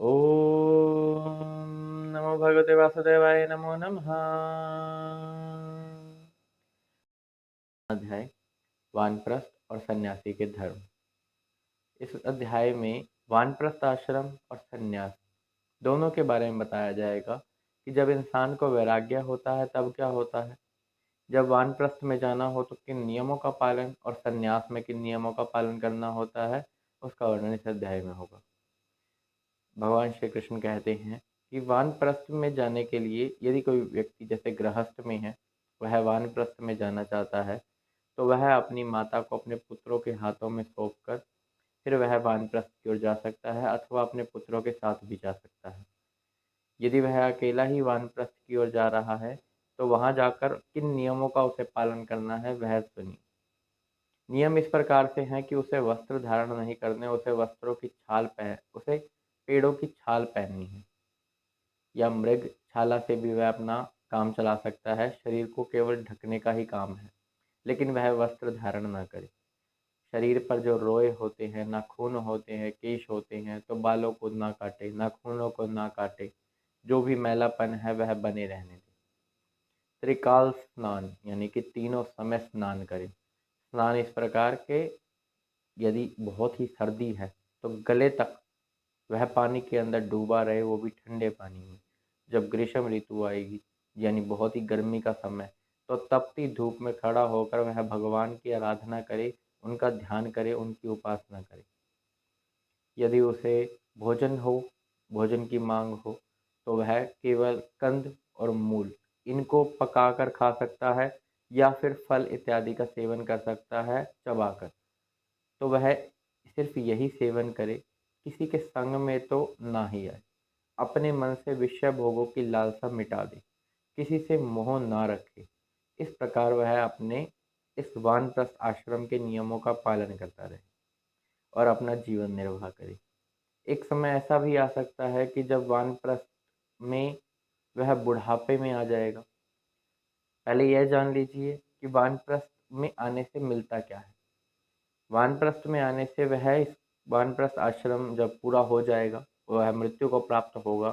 ओम नमो भगवते वासुदेवाय नमो नमः। अध्याय वानप्रस्थ और सन्यासी के धर्म। इस अध्याय में वानप्रस्थ आश्रम और सन्यास दोनों के बारे में बताया जाएगा कि जब इंसान को वैराग्य होता है तब क्या होता है, जब वानप्रस्थ में जाना हो तो किन नियमों का पालन और सन्यास में किन नियमों का पालन करना होता है, उसका वर्णन इस अध्याय में होगा। भगवान श्री कृष्ण कहते हैं कि वानप्रस्थ में जाने के लिए यदि कोई व्यक्ति जैसे गृहस्थ में है, वह वानप्रस्थ में जाना चाहता है तो वह अपनी माता को अपने पुत्रों के हाथों में सौंप कर फिर वह वानप्रस्थ की ओर जा सकता है अथवा अपने पुत्रों के साथ भी जा सकता है। यदि वह अकेला ही वानप्रस्थ की ओर जा रहा है तो वहां जाकर किन नियमों का उसे पालन करना है वह सुनिए। नियम इस प्रकार से हैं कि उसे वस्त्र धारण नहीं करने, उसे पेड़ों की छाल पहननी है या मृग छाला से भी वह अपना काम चला सकता है। शरीर को केवल ढकने का ही काम है, लेकिन वह वस्त्र धारण न करे। शरीर पर जो रोए होते हैं, नाखून होते हैं, केश होते हैं, तो बालों को ना काटे, नाखूनों को ना काटे। जो भी मैलापन है वह बने रहने दे। त्रिकाल स्नान यानी कि तीनों समय स्नान करें। स्नान इस प्रकार के, यदि बहुत ही सर्दी है तो गले तक वह पानी के अंदर डूबा रहे, वो भी ठंडे पानी में। जब ग्रीष्म ऋतु आएगी यानी बहुत ही गर्मी का समय, तो तपती धूप में खड़ा होकर वह भगवान की आराधना करे, उनका ध्यान करे, उनकी उपासना करे। यदि उसे भोजन हो, भोजन की मांग हो, तो वह केवल कंद और मूल इनको पकाकर खा सकता है या फिर फल इत्यादि का सेवन कर सकता है चबाकर। तो वह सिर्फ यही सेवन करे, किसी के संग में तो ना ही आए। अपने मन से विषय भोगों की लालसा मिटा दे, किसी से मोह ना रखे। इस प्रकार वह अपने इस वानप्रस्थ आश्रम के नियमों का पालन करता रहे और अपना जीवन निर्वाह करे। एक समय ऐसा भी आ सकता है कि जब वानप्रस्थ में वह बुढ़ापे में आ जाएगा। पहले यह जान लीजिए कि वानप्रस्थ में आने से मिलता क्या है। वानप्रस्थ में आने से वह इस वानप्रस्थ आश्रम जब पूरा हो जाएगा, वह मृत्यु को प्राप्त होगा,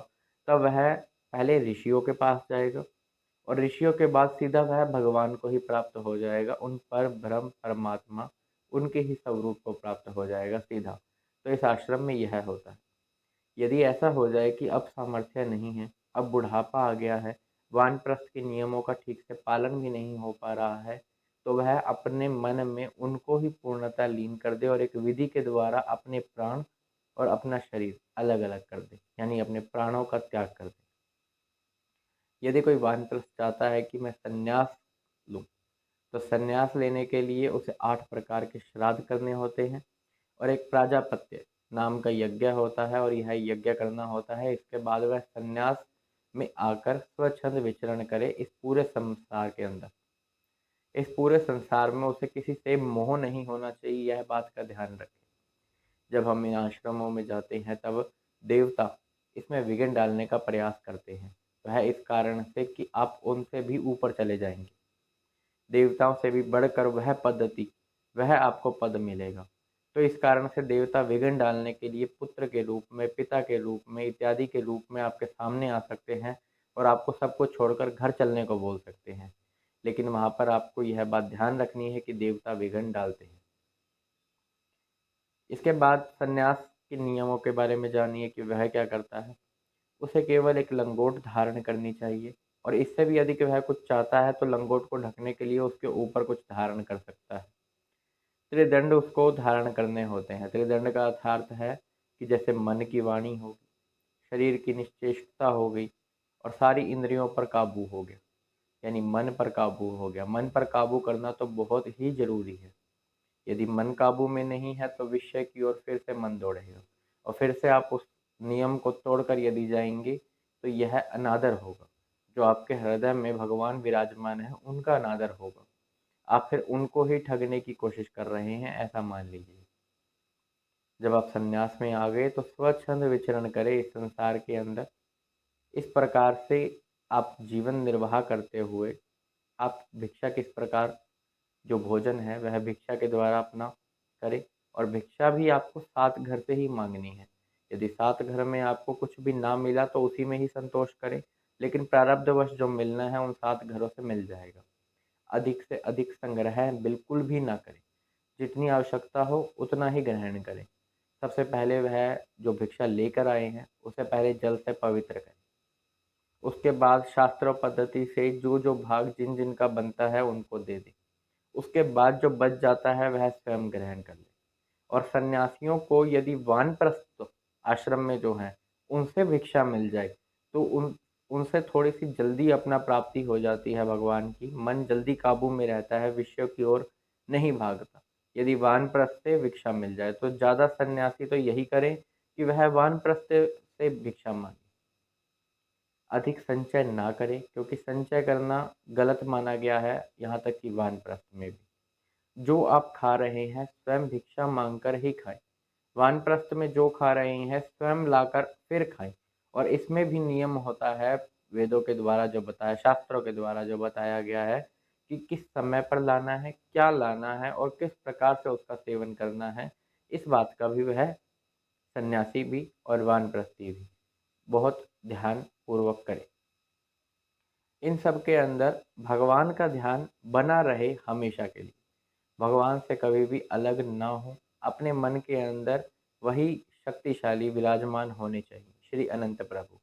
तब वह पहले ऋषियों के पास जाएगा और ऋषियों के बाद सीधा वह भगवान को ही प्राप्त हो जाएगा। उन पर ब्रह्म परमात्मा उनके ही स्वरूप को प्राप्त हो जाएगा सीधा। तो इस आश्रम में यह होता है। यदि ऐसा हो जाए कि अब सामर्थ्य नहीं है, अब बुढ़ापा आ गया है, वानप्रस्थ के नियमों का ठीक से पालन भी नहीं हो पा रहा है, तो वह अपने मन में उनको ही पूर्णतः लीन कर दे और एक विधि के द्वारा अपने प्राण और अपना शरीर अलग अलग कर दे, यानी अपने प्राणों का त्याग कर दे। यदि कोई वानप्रस्थ चाहता है कि मैं संन्यास लूँ, तो संन्यास लेने के लिए उसे 8 प्रकार के श्राद्ध करने होते हैं और एक प्राजापत्य नाम का यज्ञ होता है और यह यज्ञ करना होता है। इसके बाद वह संन्यास में आकर स्वच्छंद विचरण करे इस पूरे संसार के अंदर। इस पूरे संसार में उसे किसी से मोह नहीं होना चाहिए, यह बात का ध्यान रखें। जब हम इन आश्रमों में जाते हैं तब देवता इसमें विघ्न डालने का प्रयास करते हैं। वह इस कारण से कि आप उनसे भी ऊपर चले जाएंगे, देवताओं से भी बढ़कर वह पद्धति, वह आपको पद मिलेगा। तो इस कारण से देवता विघ्न डालने के लिए पुत्र के रूप में, पिता के रूप में, इत्यादि के रूप में आपके सामने आ सकते हैं और आपको सब कुछ छोड़कर घर चलने को बोल सकते हैं। लेकिन वहां पर आपको यह बात ध्यान रखनी है कि देवता विघ्न डालते हैं। इसके बाद सन्यास के नियमों के बारे में जानिए कि वह क्या करता है। उसे केवल एक लंगोट धारण करनी चाहिए और इससे भी यदि वह कुछ चाहता है तो लंगोट को ढकने के लिए उसके ऊपर कुछ धारण कर सकता है। त्रिदंड उसको धारण करने होते हैं। त्रिदंड का अर्थार्थ है कि जैसे मन की वाणी हो गई, शरीर की निश्चेष्टता हो गई और सारी इंद्रियों पर काबू हो गया, यानी मन पर काबू हो गया। मन पर काबू करना तो बहुत ही जरूरी है। यदि मन काबू में नहीं है तो विषय की ओर फिर से मन दौड़ेगा और फिर से आप उस नियम को तोड़कर यदि जाएंगे तो यह अनादर होगा। जो आपके हृदय में भगवान विराजमान है उनका अनादर होगा। आप फिर उनको ही ठगने की कोशिश कर रहे हैं, ऐसा मान लीजिए। जब आप संन्यास में आ गए तो स्वच्छंद विचरण करें इस संसार के अंदर। इस प्रकार से आप जीवन निर्वाह करते हुए आप भिक्षा किस प्रकार, जो भोजन है वह भिक्षा के द्वारा अपना करें और भिक्षा भी आपको साथ घर से ही मांगनी है। यदि 7 घर में आपको कुछ भी ना मिला तो उसी में ही संतोष करें, लेकिन प्रारब्धवश जो मिलना है उन 7 घरों से मिल जाएगा। अधिक से अधिक संग्रह बिल्कुल भी ना करें, जितनी आवश्यकता हो उतना ही ग्रहण करें। सबसे पहले वह जो भिक्षा लेकर आए हैं, उसे पहले जल से पवित्र करें। उसके बाद शास्त्र और पद्धति से जो भाग जिन का बनता है उनको दे दें। उसके बाद जो बच जाता है वह स्वयं ग्रहण कर ले। और सन्यासियों को यदि वानप्रस्थ आश्रम में जो है उनसे भिक्षा मिल जाए तो उनसे थोड़ी सी जल्दी अपना प्राप्ति हो जाती है भगवान की। मन जल्दी काबू में रहता है, विषयों की ओर नहीं भागता। यदि वानप्रस्थ से भिक्षा मिल जाए तो ज़्यादा सन्यासी तो यही करें कि वह वानप्रस्थ से भिक्षा मांगे। अधिक संचय ना करें, क्योंकि संचय करना गलत माना गया है, यहाँ तक कि वानप्रस्थ में भी। जो आप खा रहे हैं स्वयं भिक्षा मांगकर ही खाएं। वानप्रस्थ में जो खा रहे हैं स्वयं लाकर फिर खाएं। और इसमें भी नियम होता है, वेदों के द्वारा जो बताया, शास्त्रों के द्वारा जो बताया गया है कि किस समय पर लाना है, क्या लाना है और किस प्रकार से उसका सेवन करना है। इस बात का भी वह सन्यासी भी और वानप्रस्थी भी बहुत ध्यान पूर्वक करे। इन सब के अंदर भगवान का ध्यान बना रहे हमेशा के लिए। भगवान से कभी भी अलग ना हो। अपने मन के अंदर वही शक्तिशाली विराजमान होने चाहिए, श्री अनंत प्रभु।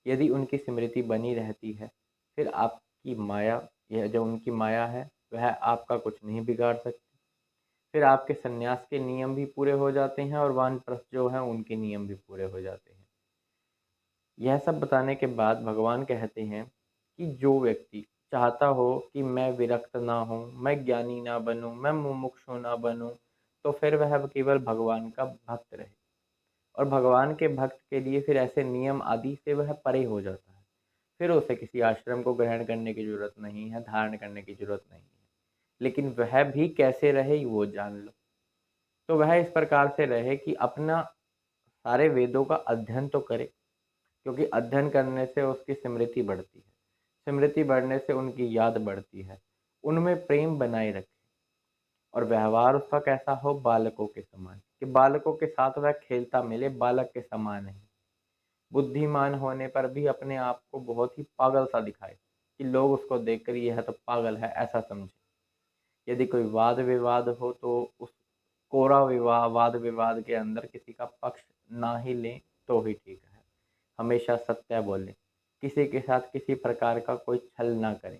यदि उनकी स्मृति बनी रहती है, फिर आपकी माया, यह जो उनकी माया है, वह आपका कुछ नहीं बिगाड़ सकती। फिर आपके सन्यास के नियम भी पूरे हो जाते हैं और वानप्रस्थ जो है उनके नियम भी पूरे हो जाते हैं। यह सब बताने के बाद भगवान कहते हैं कि जो व्यक्ति चाहता हो कि मैं विरक्त ना हूँ, मैं ज्ञानी ना बनूँ, मैं मुमुक्षु ना बनूँ, तो फिर वह केवल भगवान का भक्त रहे। और भगवान के भक्त के लिए फिर ऐसे नियम आदि से वह परे हो जाता है। फिर उसे किसी आश्रम को ग्रहण करने की जरूरत नहीं है, धारण करने की जरूरत नहीं है। लेकिन वह भी कैसे रहे वो जान लो। तो वह इस प्रकार से रहे कि अपना सारे वेदों का अध्ययन तो करे, क्योंकि अध्ययन करने से उसकी स्मृति बढ़ती है। स्मृति बढ़ने से उनकी याद बढ़ती है। उनमें प्रेम बनाए रखे और व्यवहार उसका कैसा हो, बालकों के समान, कि बालकों के साथ वह खेलता मिले, बालक के समान नहीं। बुद्धिमान होने पर भी अपने आप को बहुत ही पागल सा दिखाए कि लोग उसको देखकर यह तो पागल है ऐसा समझे। यदि कोई वाद विवाद हो तो उस कोरा विवाह वाद विवाद के अंदर किसी का पक्ष ना ही लें तो ही ठीक है। हमेशा सत्य बोलें, किसी के साथ किसी प्रकार का कोई छल ना करें।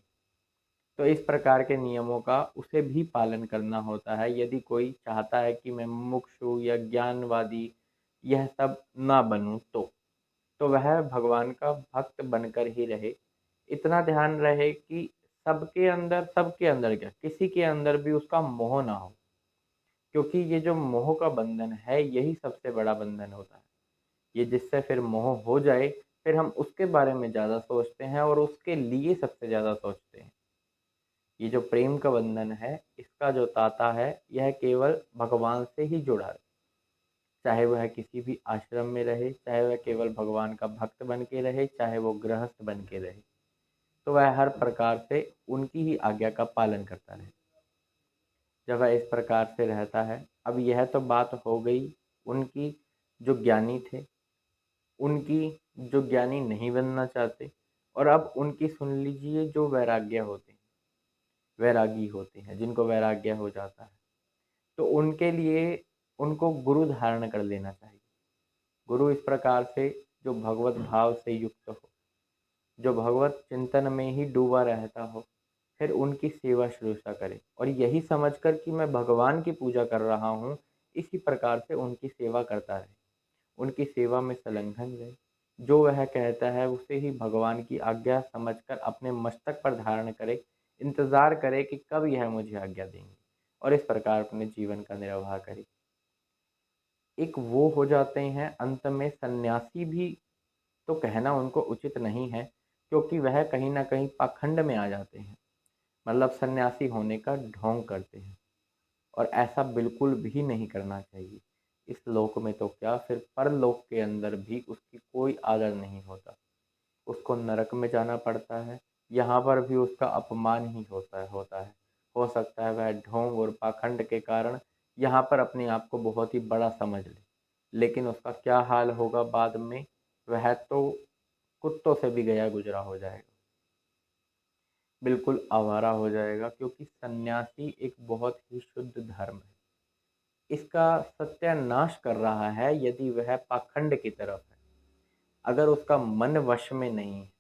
तो इस प्रकार के नियमों का उसे भी पालन करना होता है। यदि कोई चाहता है कि मैं मुमुक्षु या ज्ञानवादी यह सब ना बनूं, तो वह भगवान का भक्त बनकर ही रहे। इतना ध्यान रहे कि सबके अंदर क्या, किसी के अंदर भी उसका मोह ना हो, क्योंकि ये जो मोह का बंधन है यही सबसे बड़ा बंधन होता है। ये जिससे फिर मोह हो जाए, फिर हम उसके बारे में ज़्यादा सोचते हैं और उसके लिए सबसे ज़्यादा सोचते हैं। ये जो प्रेम का बंधन है, इसका जो ताता है, यह केवल भगवान से ही जुड़ा है। चाहे वह किसी भी आश्रम में रहे, चाहे वह केवल भगवान का भक्त बन के रहे, चाहे वो गृहस्थ बन के रहे, तो वह हर प्रकार से उनकी ही आज्ञा का पालन करता रहे। जब वह इस प्रकार से रहता है, अब यह तो बात हो गई उनकी जो ज्ञानी थे, उनकी जो ज्ञानी नहीं बनना चाहते, और अब उनकी सुन लीजिए जो वैराग्य होते हैं, वैरागी होते हैं, जिनको वैराग्य हो जाता है, तो उनके लिए उनको गुरु धारण कर लेना चाहिए। गुरु इस प्रकार से जो भगवत भाव से युक्त हो, जो भगवत चिंतन में ही डूबा रहता हो, फिर उनकी सेवा शुश्रूषा करे और यही समझकर कि मैं भगवान की पूजा कर रहा हूँ, इसी प्रकार से उनकी सेवा करता रहे। उनकी सेवा में संलग्न रहे। जो वह कहता है उसे ही भगवान की आज्ञा समझकर अपने मस्तक पर धारण करे, इंतजार करे कि कब यह मुझे आज्ञा देंगे, और इस प्रकार अपने जीवन का निर्वाह करे। एक वो हो जाते हैं अंत में सन्यासी भी, तो कहना उनको उचित नहीं है, क्योंकि वह कहीं ना कहीं पाखंड में आ जाते हैं। मतलब सन्यासी होने का ढोंग करते हैं, और ऐसा बिल्कुल भी नहीं करना चाहिए। इस लोक में तो क्या, फिर परलोक के अंदर भी उसकी कोई आदर नहीं होता। उसको नरक में जाना पड़ता है, यहाँ पर भी उसका अपमान ही होता है। हो सकता है वह ढोंग और पाखंड के कारण यहाँ पर अपने आप को बहुत ही बड़ा समझ ले, लेकिन उसका क्या हाल होगा बाद में, वह तो कुत्तों से भी गया गुजरा हो जाएगा, बिल्कुल आवारा हो जाएगा, क्योंकि सन्यासी एक बहुत ही शुद्ध धर्म है। इसका सत्यानाश कर रहा है यदि वह पाखंड की तरफ है। अगर उसका मन वश में नहीं है,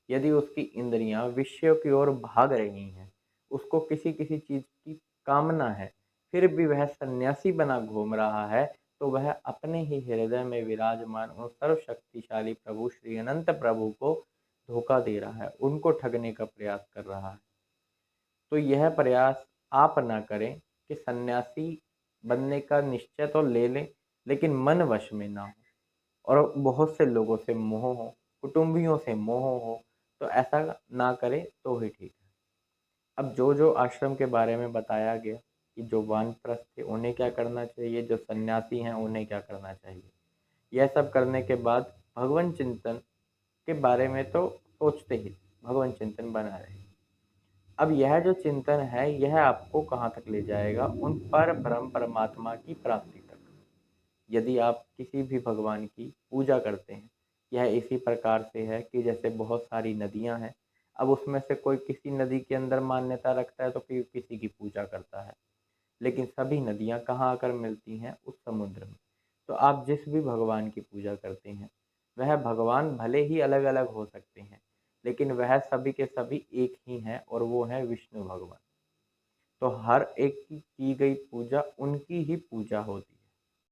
यदि उसकी इंद्रियां विषयों की ओर भाग रही हैं, उसको किसी किसी चीज की कामना है, फिर भी वह सन्यासी बना घूम रहा है, तो वह अपने ही हृदय में विराजमान उन सर्वशक्तिशाली प्रभु श्री अनंत प्रभु को धोखा दे रहा है, उनको ठगने का प्रयास कर रहा है। तो यह प्रयास आप ना करें कि सन्यासी बनने का निश्चय तो ले लें, लेकिन मन वश में ना हो और बहुत से लोगों से मोह हो, कुटुंबियों से मोह हो, तो ऐसा ना करें तो ही ठीक है। अब जो जो आश्रम के बारे में बताया गया कि जो वानप्रस्थ थे उन्हें क्या करना चाहिए, जो सन्यासी हैं उन्हें क्या करना चाहिए, यह सब करने के बाद भगवान चिंतन के बारे में तो सोचते ही भगवान चिंतन बना रहे। अब यह जो चिंतन है यह आपको कहाँ तक ले जाएगा, उन पर ब्रह्म परमात्मा की प्राप्ति तक। यदि आप किसी भी भगवान की पूजा करते हैं, यह इसी प्रकार से है कि जैसे बहुत सारी नदियां हैं, अब उसमें से कोई किसी नदी के अंदर मान्यता रखता है तो कोई किसी की पूजा करता है, लेकिन सभी नदियां कहाँ आकर मिलती हैं, उस समुद्र में। तो आप जिस भी भगवान की पूजा करते हैं, वह भगवान भले ही अलग अलग हो सकते हैं, लेकिन वह सभी के सभी एक ही हैं और वो है विष्णु भगवान। तो हर एक की गई पूजा उनकी ही पूजा होती